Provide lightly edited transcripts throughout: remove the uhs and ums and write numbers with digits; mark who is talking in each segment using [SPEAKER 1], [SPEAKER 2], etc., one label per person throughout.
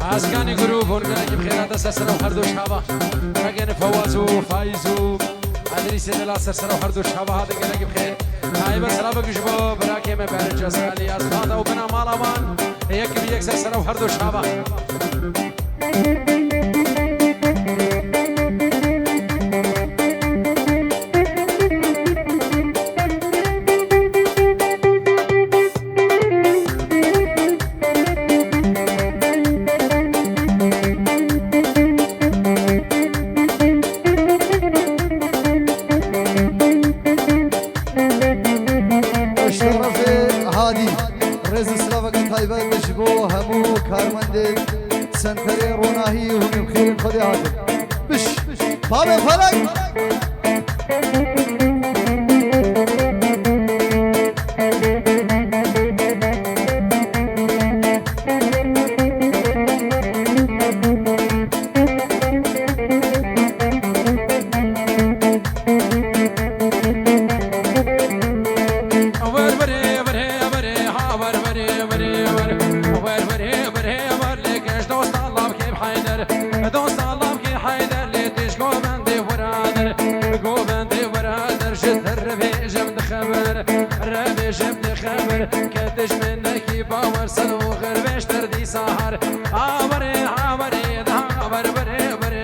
[SPEAKER 1] اسكاني جروب ونقلني بخيرات سرسرة وخردو شابا رقين فوازو فايزو ادريس دلا سرسرة وخردو شابا هذا قلني بخير هاي بس رابق جبو براكي ما بارج اسالي اسخاطة وبنا مالامان هيك بيك سرسرة وخردو شابا
[SPEAKER 2] سنتري روناهي وهم بخير خذي هذا بش بابا فرق كتش منك باور سلو غير بيش تردي سهر عبري عبري ده عبر بري بري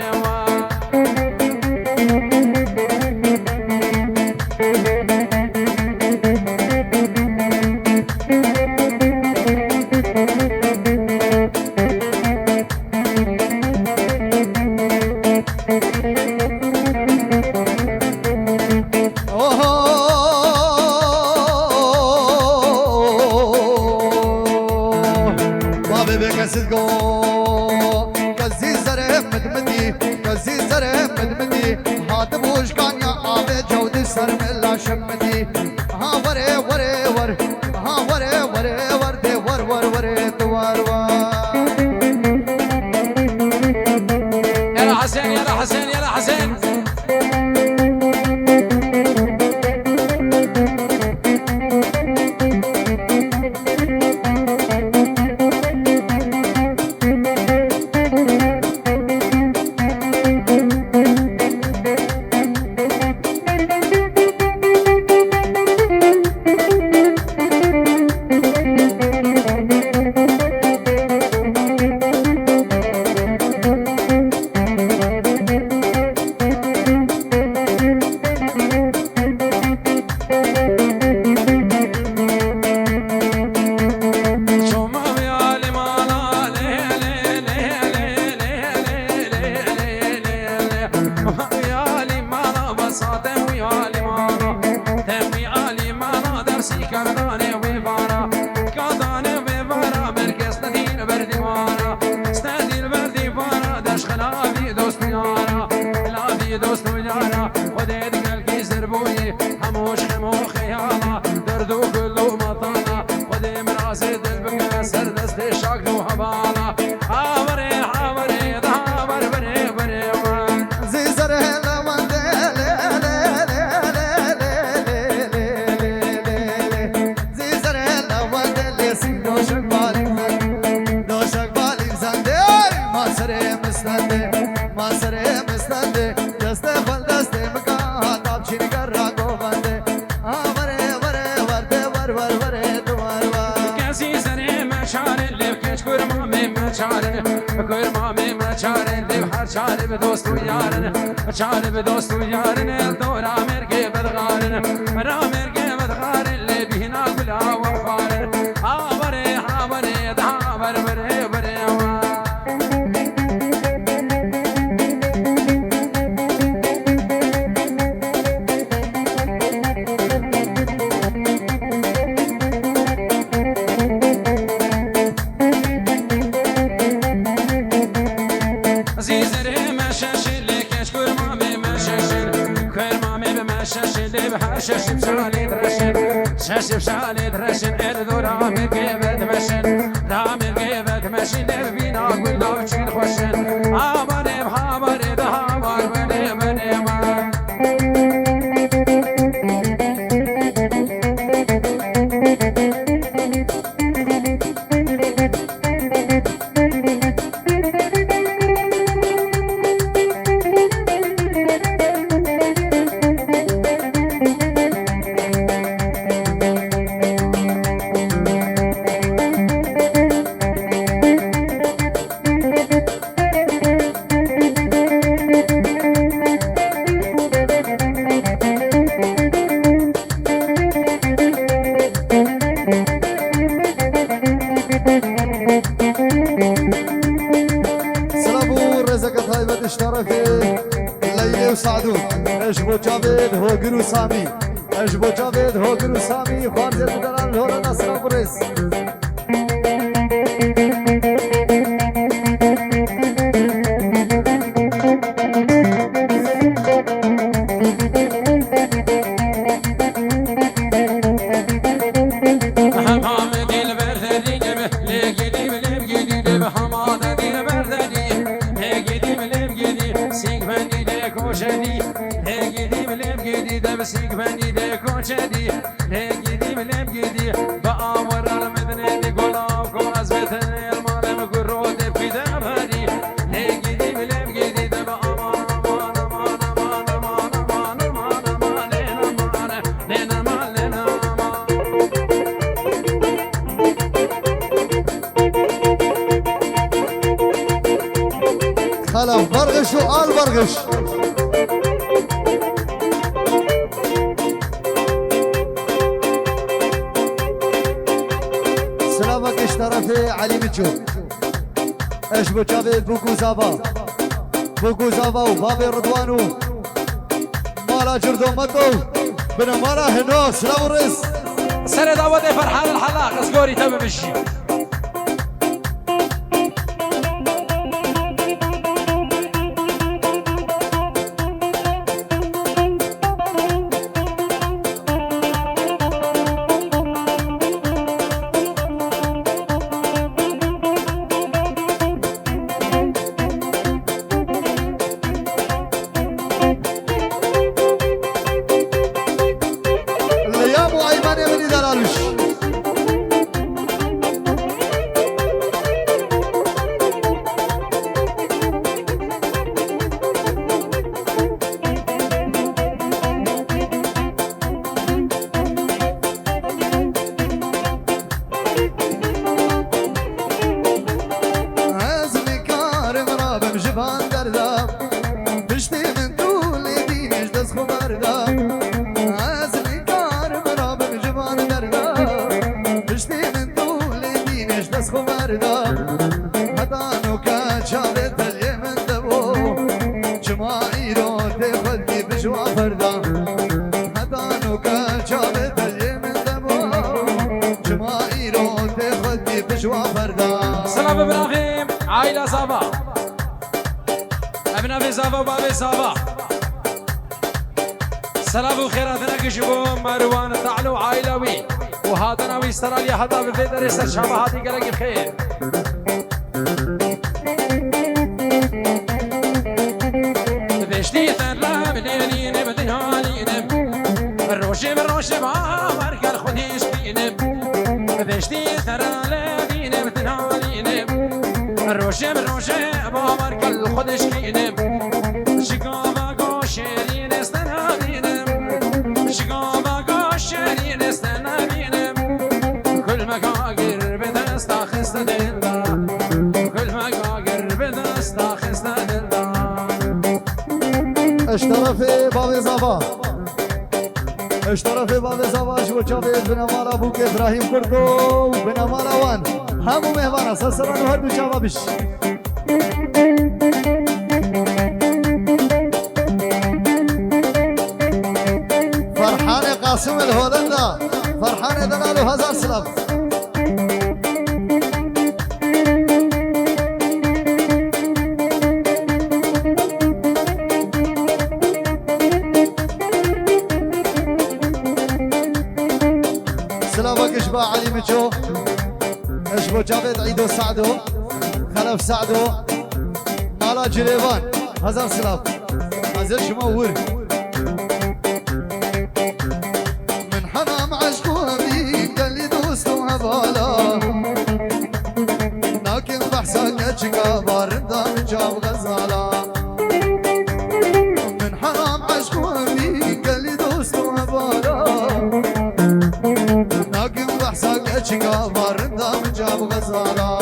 [SPEAKER 2] شمتي ها وري وري ور ها وري وري ور دي ور ور وري توار
[SPEAKER 1] يلا حسين يلا حسين يلا حسين دوست ويارن شارب دوست ويارن الدورة مرقي بدغارن مرقي بدغارن اللي بينا كلها وفارن عبري عبري عبر بري بري شاشب شالي درشن شاشب شالي درشن الدو رامي قيبت مشن رامي قيبت مشن بينا كلنا وشين خوشن عبري بحبري ده عبر بني بني ما
[SPEAKER 2] اشترفي ليلي وسعدو اجبو جافيد هوجر وسامي اجبو جافيد هوجر وسامي خوارزي الدلال هورا نصر بريس خلف برغش وآل برغش سلامك اشترفي علي متشو اشبو جابي بوكو زابا وبابي رضوانو مالا جردو مدو بنا مالا هنو سلام الرئيس
[SPEAKER 1] سنة دعوة فرحان الحلاق اسقوري تم بشي سلام ابراهيم عائلة زابا ابن ابي زابا وبابي زابا سلام وخيراتنا كشبو مروان تعلو عائلوي وهذا ناوي استراليا حتى بالفيدر يسر شابه هاتي قلقي بخير بشتي ثلا بليلين بدهالين الروشي بالروشي بعمر كالخديش بينب بشتي ثلا روشه بامر کل خودش کینم شگاوا گوشرین استنابینم شگاوا گوشرین استنابینم کل مگاگر به دست آخست دلدا کل مگاگر به دست آخست دلدا
[SPEAKER 2] اشترفي بابي زابا اشترفي بابي زابا شو شافيت بنمارا بوك ابراهيم كردو بنمارا وان همو مهوانا سسران وهدو شابا بش فرحان قاسم الهولندا فرحان دلالو هزار سلام سلامك اشبا علي متشو اشبو جافيد عيدو سعدو خلف سعدو مالا جريفان هزار سلام هزار شمور من حرام عشقو بيك اللي دوستو هبالا لكن بحسن يجيكا باردا من جاب غزالا من حرام عشقو بيك اللي دوستو هبالا لكن بحسن يجيكا باردا من جاب غزالا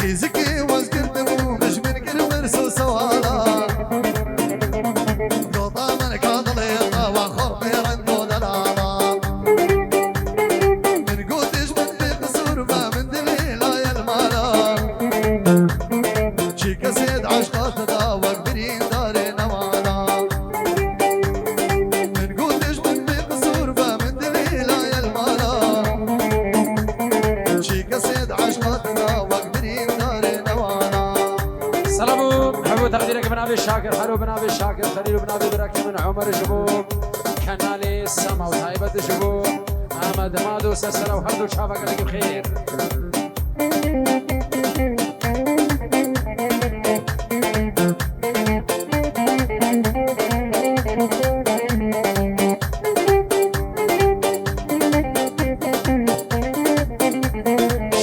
[SPEAKER 2] خيزكي وزقرتمو مش من كرمرسو سوالا قوطا من كاضليطا وخربي رندو دلالا من قوتش من بقصور ما من دليلا يا المالا صلاتنا واقدرين دار نوانا
[SPEAKER 1] سلامو حبو تقديرك بن ابي الشاكر حلو بن ابي الشاكر خليل بن ابي بركه من عمر شبوب كنالي السما وهيبه شبوب احمد مادو سلسله وحدو شافك لك بخير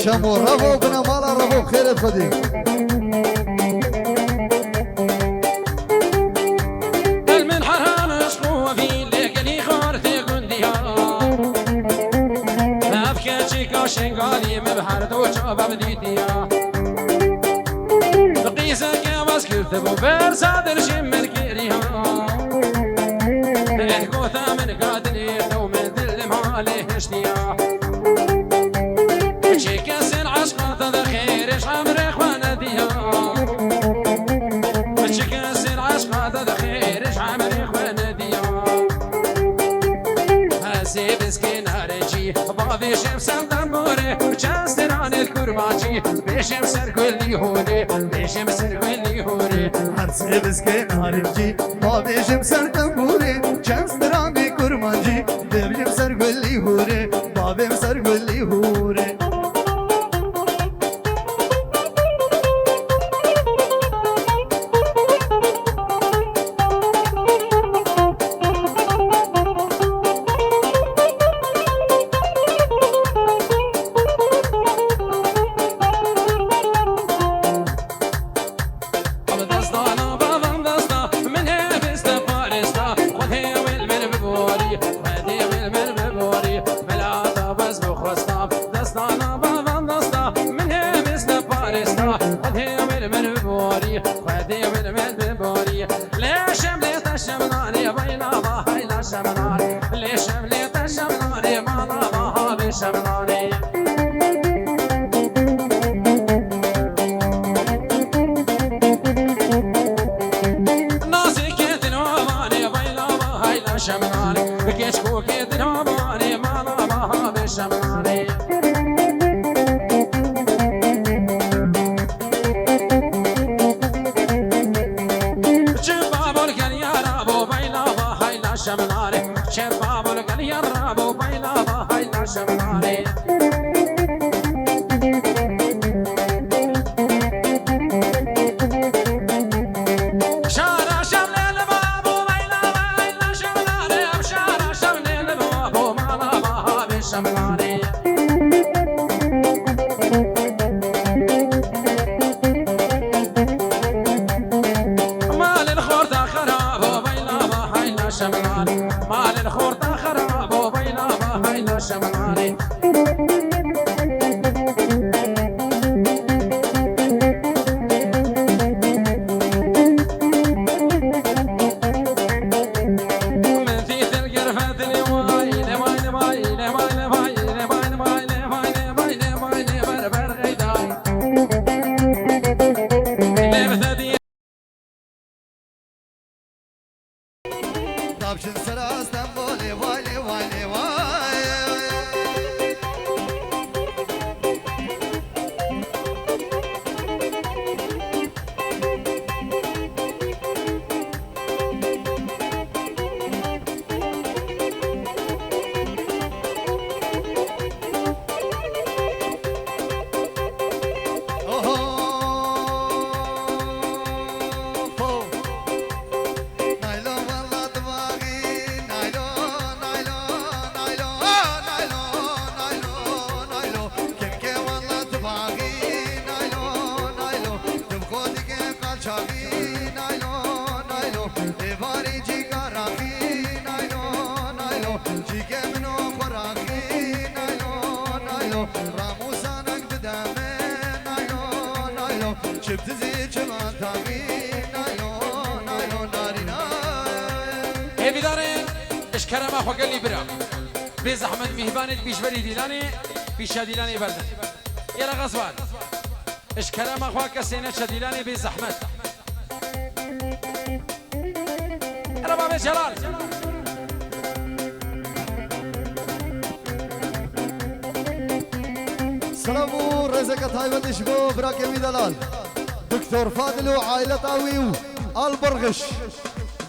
[SPEAKER 2] شمو ربو بنا مالا ربو بخير الخديم
[SPEAKER 1] المنحران اشقوا في اللي قلي خارتي قنديها افكا شيكا شنغالي مبحر دو شابا بديتيا قيسا كاباس كرتبو برساد الشم الكيريها احكو ثامن قادني تو من دل مالي هشتيا شيكا سن عشقا تدخير شعمر اخوانا ديها شيكا سن عشقا تدخير شعمر اخوانا ديها هاسي بسكين هارجي بابي شمسم دموري وشاستران الكرماجي بيشم سر كل هوري بيشم سر كل هوري
[SPEAKER 2] هرسي بسكين هارجي بابي شمسر تنبوري شمسراني كرمانجي بيشم سر كل هوري بابي سر كل هوري
[SPEAKER 1] اشكرما خو قال لي برا بيز احمد مهبان بيش بري ديلاني بيش ديلاني بردن يلا غزوان اشكرما خو كسينه شديلاني بيز احمد يلا بابا جلال
[SPEAKER 2] سلام و رزق تایبتش بو براکمی دلال دکتر فاضل و عائلت آوی و آل برغش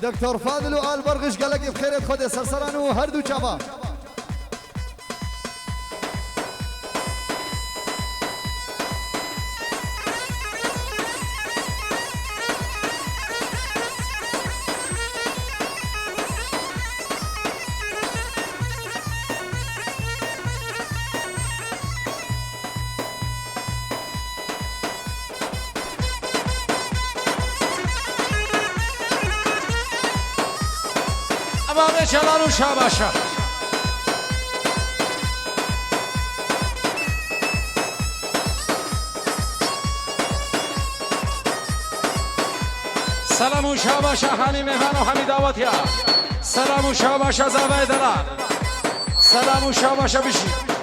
[SPEAKER 2] دکتر فاضل و آل برغش گلگی بخیرت خود سرسران و هر دو چابا
[SPEAKER 1] امام جلال و شاباشا سلام و شاباشا حالی مهمان و حمی دعوتیا سلام و شاباشا زاوی دلال سلام و شاباشا بشی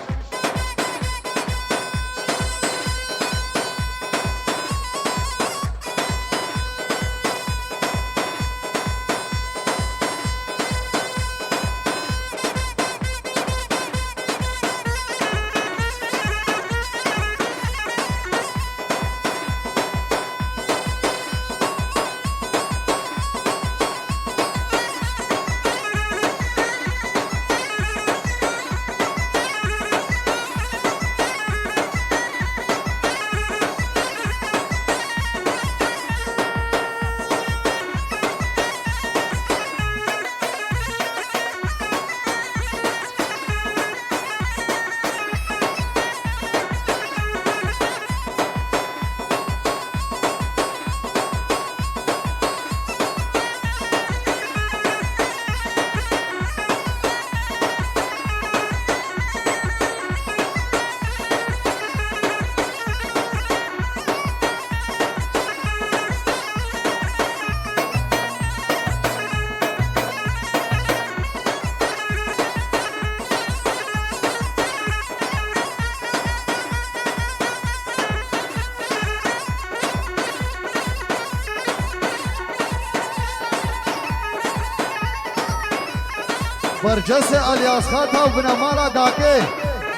[SPEAKER 2] برجس الیاس خاتا بنامالا داکه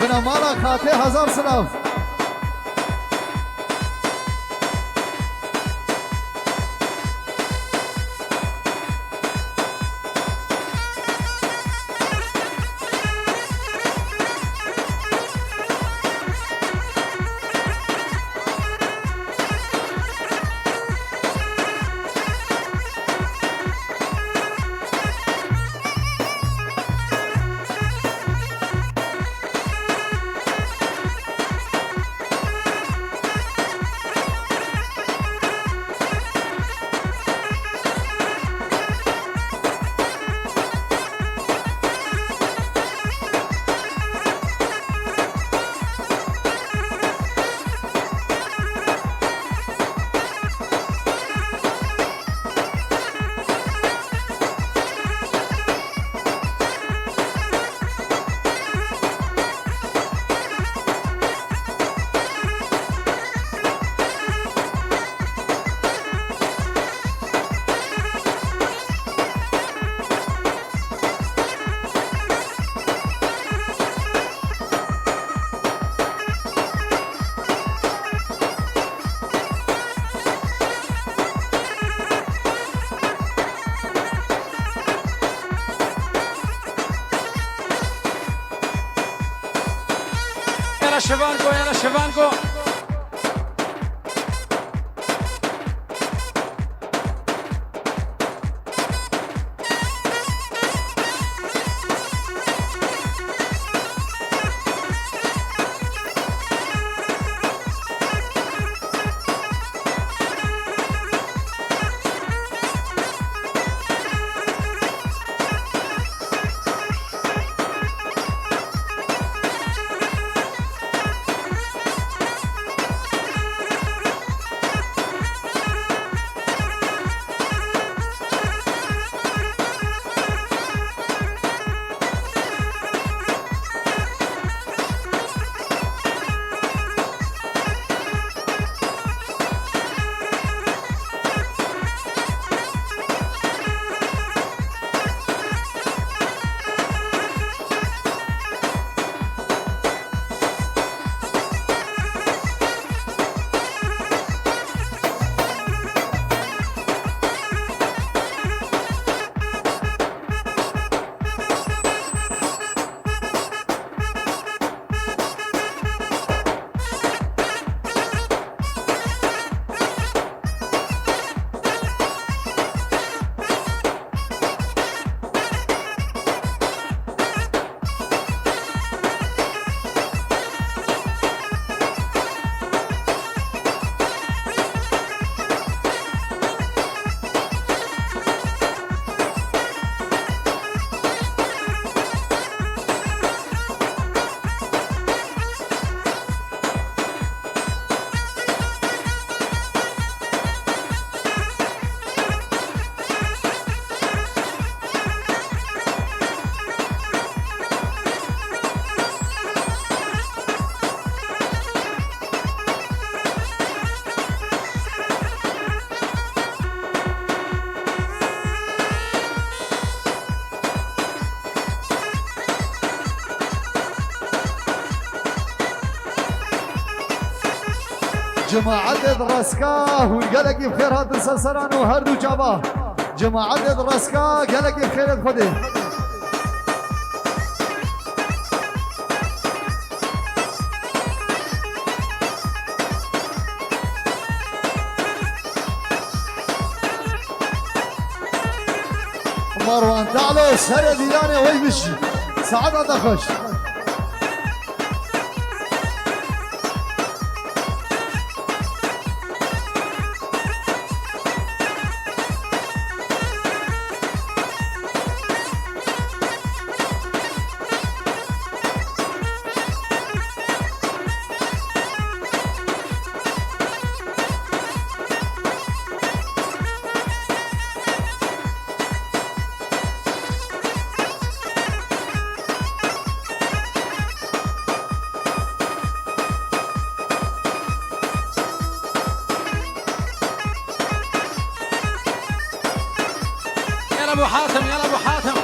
[SPEAKER 2] بنامالا خاته هزار سلام
[SPEAKER 1] یلا شوانگو
[SPEAKER 2] جماعة درسكا والقلق بخير هاد السلسلان وهردو جاباه جماعة درسكا قلق بخير خدي مروان تعالوا سهرة ديانة وي بشي سعادة دخش
[SPEAKER 1] ابو حاتم يلا ابو حاتم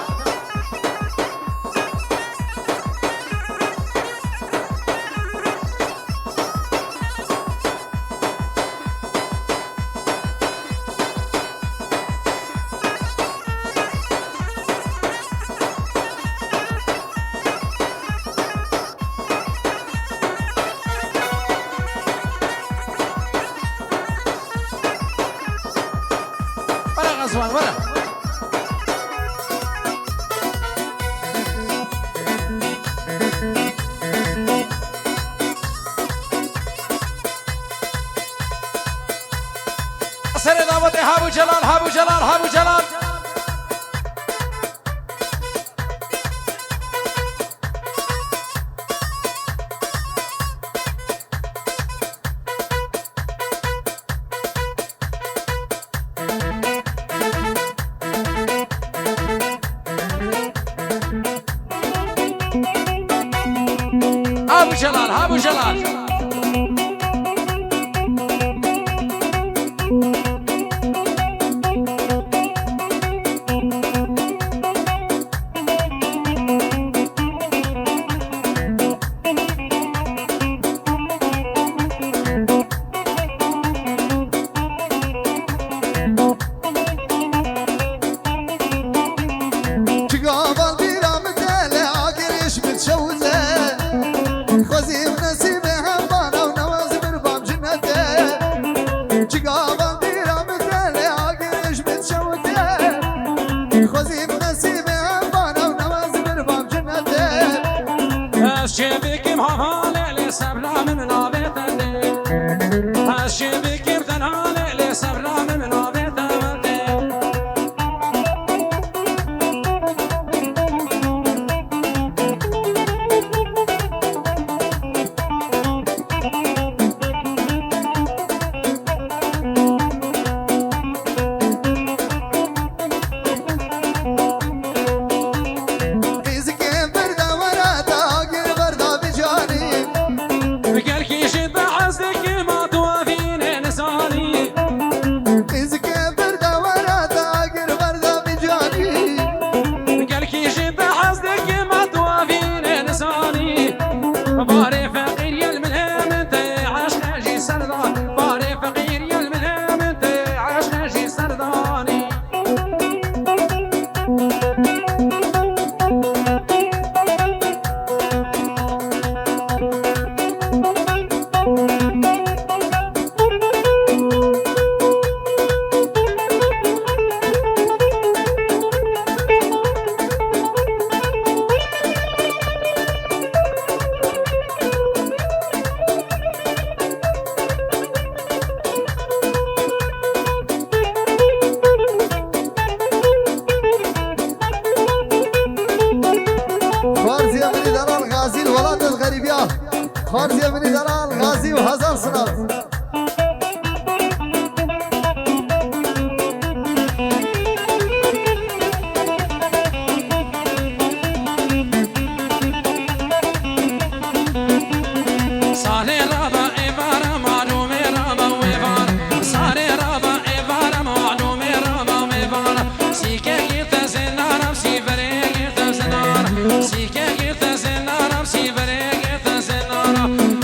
[SPEAKER 1] ولا غزوان ولا سر دعوت هابو جلال هابو جلال هابو جلال هابو جلال هابو جلال خارزية من دلال غازي وهزار صناف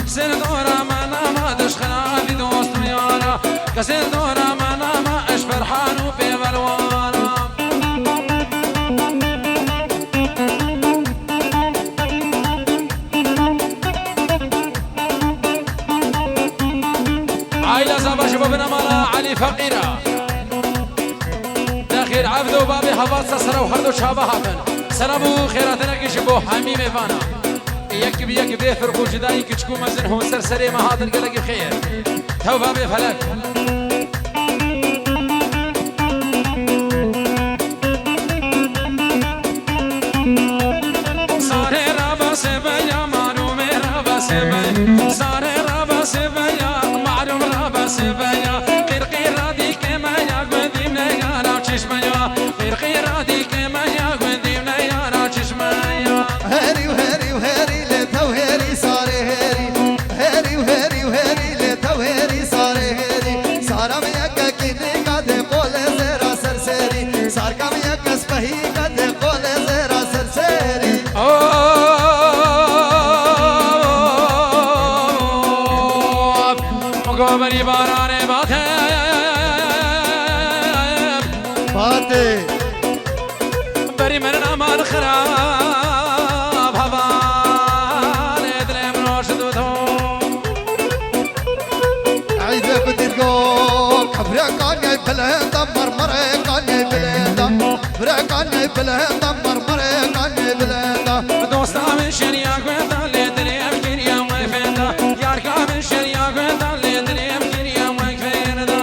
[SPEAKER 1] سردورة ما نامدش خلاص كسر دورا منام اش فرحانو بيبلوانا عائلة زابا شبابنا مالا علي فقيرة داخل عبدو بابي حفاظ سسرا وخردو شابا هاتن سلامو خيراتنا كشبو حميم فانا يك بيك بيفرقو جداي كشكو مزن هو سرسري ما هاتن قلق بخير تو بابي فلك ساري رابا سبيا معلوم رابا سبيا ساري رابا سبيا معلوم رابا سبيا قرقيرادي كما يا قديم نيانا تشميا قرقيرادي كما يا قديم نيانا تشميا
[SPEAKER 2] هاري وهاري وهاري لتو هاري صاري هاري هاري وهاري وهاري لتو هاري صاري هاري صار مياك كيني قد قول زرا سرسري صار كم ياك سبهي قد قول زرا سرسري
[SPEAKER 1] مقابلي باراني باته
[SPEAKER 2] فاتي
[SPEAKER 1] بري من امان خراب هوا ندري من وشدو
[SPEAKER 2] عيدك تلقو كبرك عني بلهندا مرمرك عني بلهندا برك عني بلهندا مرمرك عني بلهندا
[SPEAKER 1] دوستا من شريا قويدا لدري امكن يا ويفيدا ياركا من شريا قويدا لدري امكن يا ويفيدا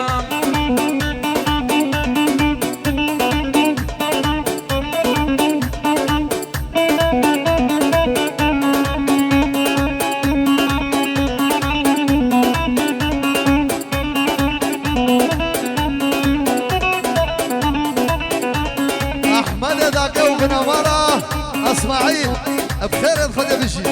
[SPEAKER 2] احمد ذاك وبن ورا اسماعيل بخير خذ بشي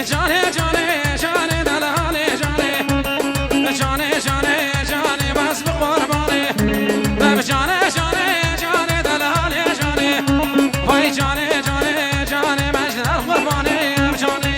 [SPEAKER 1] جانه جانه جانه دلاله جانه جانه جانه جانه بس بقربانه جانه جانه جانه دلاله جانه وای جانه جانه جانه مجد قربانه جانه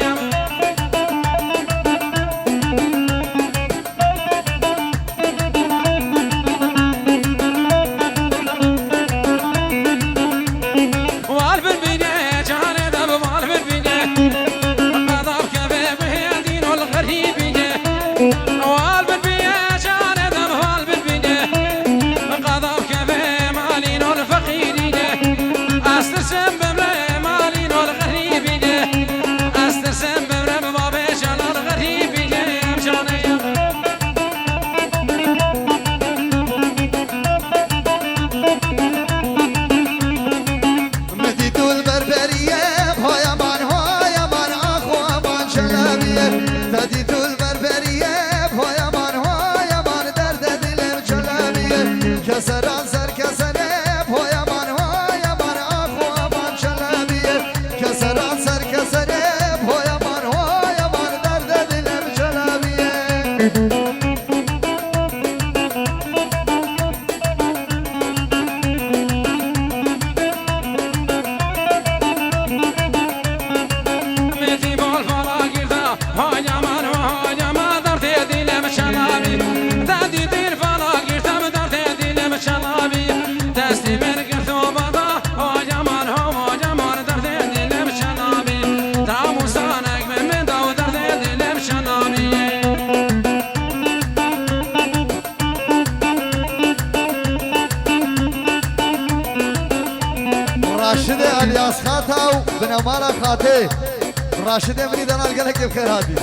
[SPEAKER 2] کسران سر کسره پایمان های من آخو امان شلبیه کسران سر کسره پایمان های من درد دلم شلبیه راشد الیاس خاطاو بنمالا خاطه راشد امری دنال گلک بخیر هادی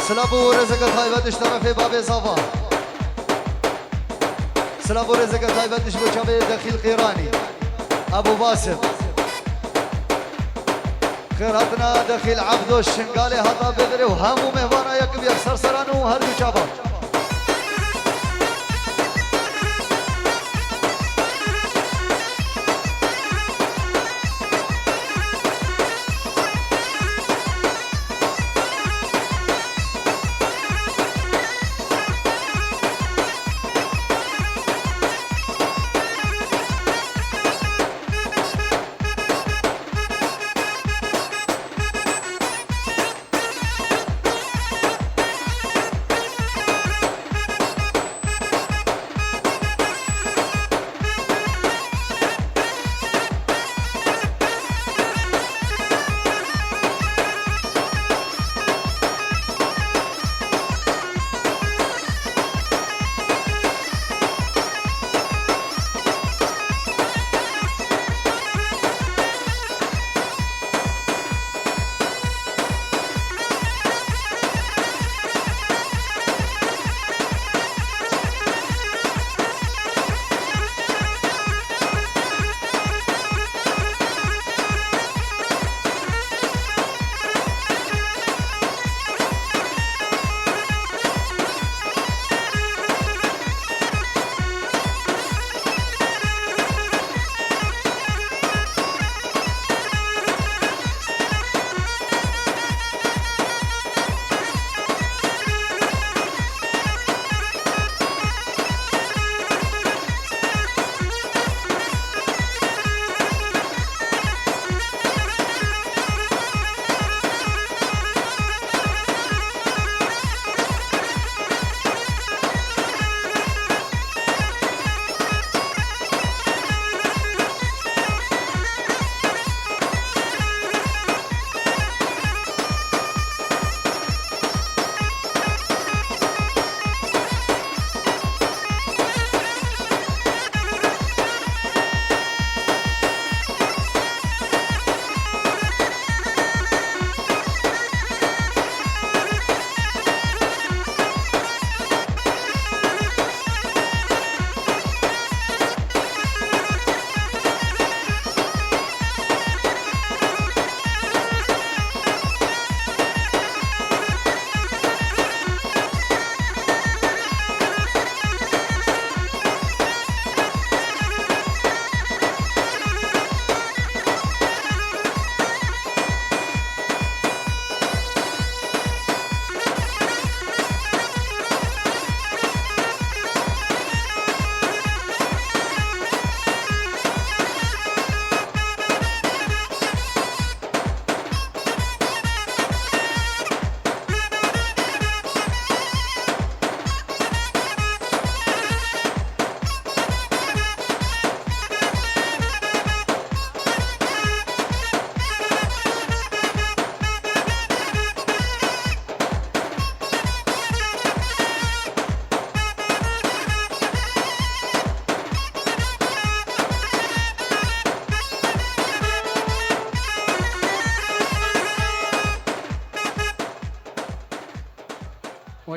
[SPEAKER 2] سلام و رزق طایبتش طرف باب صفا سلام و رزق طایبتش بچه دخیل قیرانی ابو باسم خیراتنا دخیل عبد و شنگاله هتا بدره و همو مهوانا یکم یک سرسرانو هر دو چابا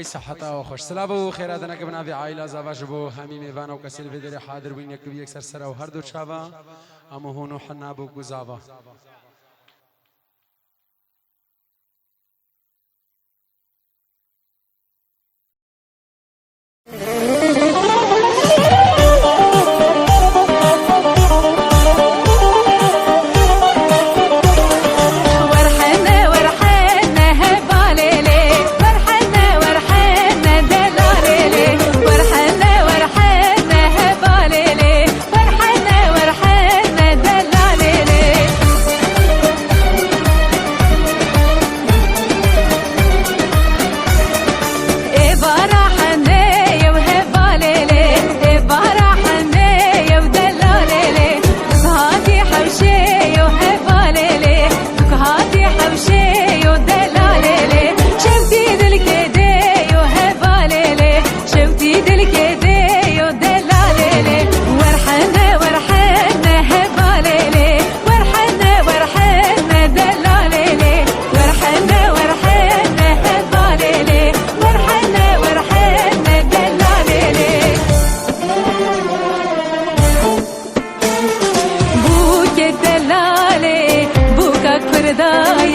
[SPEAKER 1] وی صحتا و خوش سلام و خیرات نک بنابی عائله زواج بو همی میوان و کسل بدر حاضر بین یک یک سر سر و هر دو چاوا اما هونو حنابو گزاوا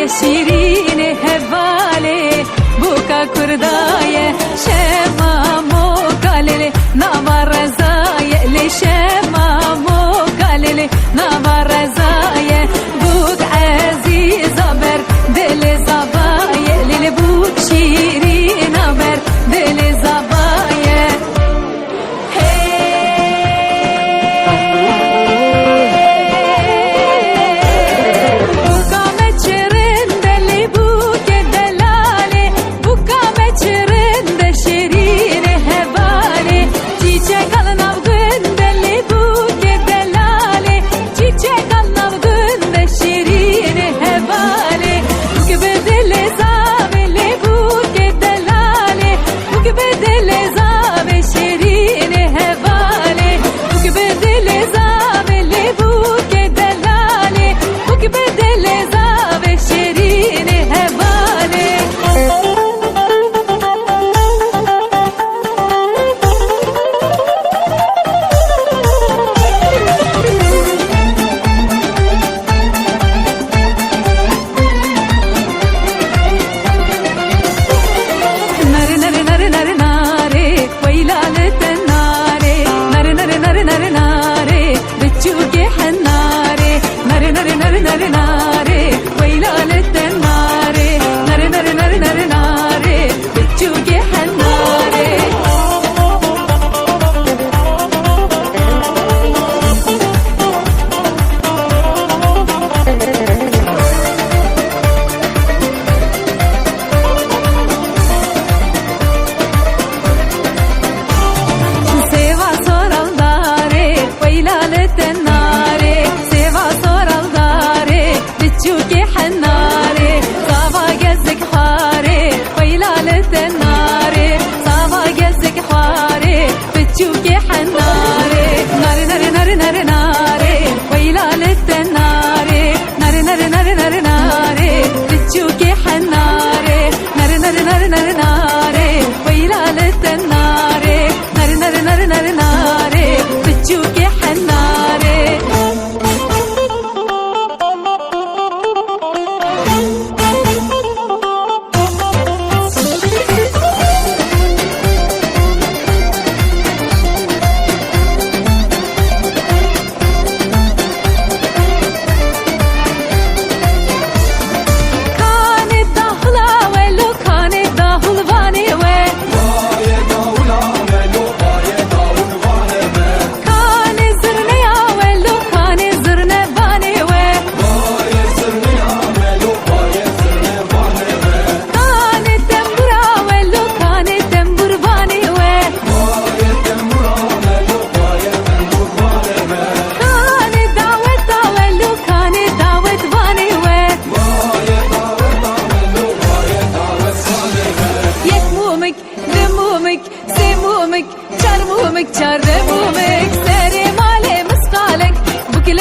[SPEAKER 3] شیرین هواله بوکا کردای شما موکالله نامار رضای لی شما موکالله نامار رضای بود عزیزا بر دل زبای لیل بود شیرین بر دل زبای چار مومك سري مالي مسقالك بكل